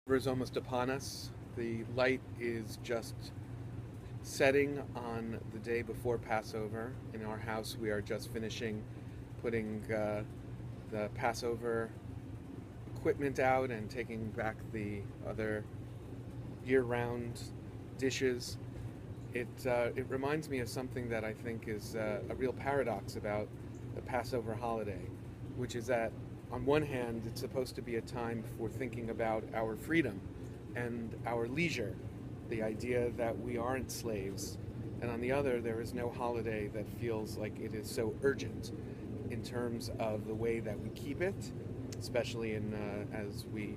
Is almost upon us. The light is just setting on the day before Passover. In our house, we are just finishing putting the Passover equipment out and taking back the other year-round dishes. It reminds me of something that I think is a real paradox about the Passover holiday, which is that on one hand, it's supposed to be a time for thinking about our freedom and our leisure, the idea that we aren't slaves. And on the other, there is no holiday that feels like it is so urgent in terms of the way that we keep it, especially as we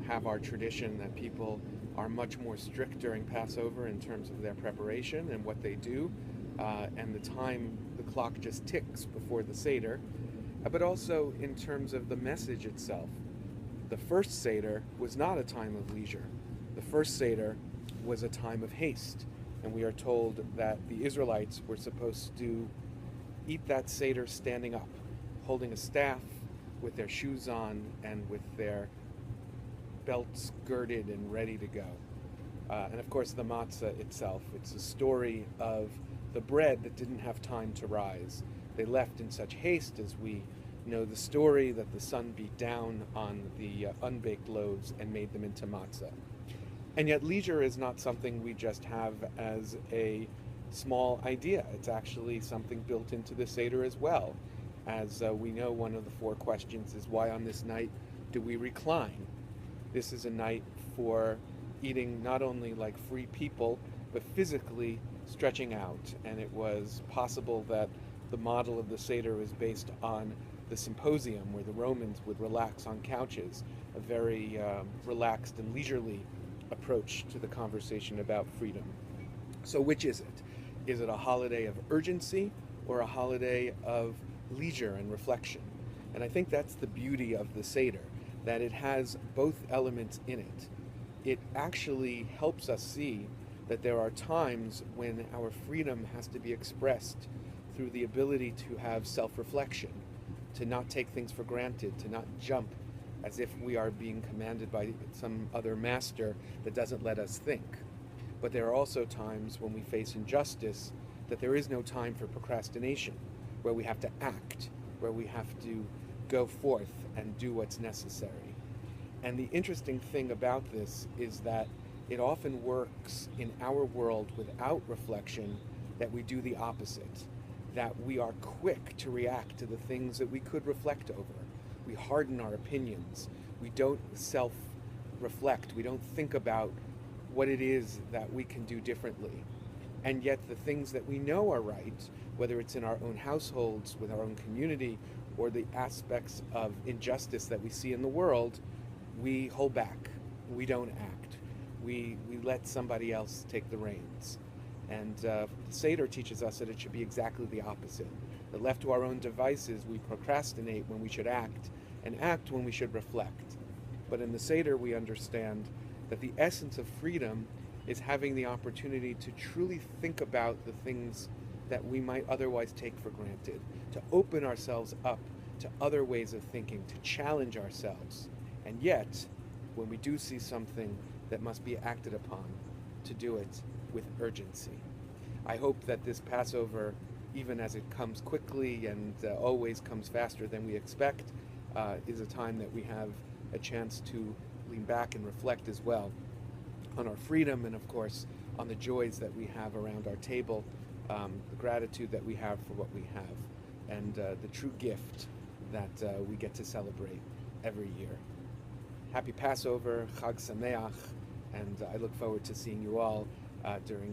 have our tradition that people are much more strict during Passover in terms of their preparation and what they do, and the time the clock just ticks before the Seder, but also in terms of the message itself. The first Seder was not a time of leisure. The first Seder was a time of haste, and we are told that the Israelites were supposed to eat that Seder standing up, holding a staff, with their shoes on and with their belts girded and ready to go. And of course, the matzah itself, it's a story of the bread that didn't have time to rise. They left in such haste, as we know the story, that the sun beat down on the unbaked loaves and made them into matzah. And yet leisure is not something we just have as a small idea. It's actually something built into the Seder as well. As we know, one of the four questions is, why on this night do we recline? This is a night for eating not only like free people, but physically stretching out. And it was possible that the model of the Seder was based on the symposium, where the Romans would relax on couches, a very relaxed and leisurely approach to the conversation about freedom. So which is it? Is it a holiday of urgency or a holiday of leisure and reflection? And I think that's the beauty of the Seder, that it has both elements in it. It actually helps us see that there are times when our freedom has to be expressed through the ability to have self-reflection, to not take things for granted, to not jump as if we are being commanded by some other master that doesn't let us think. But there are also times when we face injustice that there is no time for procrastination, where we have to act, where we have to go forth and do what's necessary. And the interesting thing about this is that it often works in our world without reflection, that we do the opposite, that we are quick to react to the things that we could reflect over. We harden our opinions. We don't self-reflect. We don't think about what it is that we can do differently. And yet the things that we know are right, whether it's in our own households, with our own community, or the aspects of injustice that we see in the world, we hold back. We don't act. We let somebody else take the reins. And the Seder teaches us that it should be exactly the opposite. That left to our own devices, we procrastinate when we should act, and act when we should reflect. But in the Seder, we understand that the essence of freedom is having the opportunity to truly think about the things that we might otherwise take for granted, to open ourselves up to other ways of thinking, to challenge ourselves. And yet, when we do see something that must be acted upon, to do it with urgency. I hope that this Passover, even as it comes quickly and always comes faster than we expect, is a time that we have a chance to lean back and reflect as well on our freedom, and of course on the joys that we have around our table, the gratitude that we have for what we have, and the true gift that we get to celebrate every year. Happy Passover, Chag Sameach, and I look forward to seeing you all during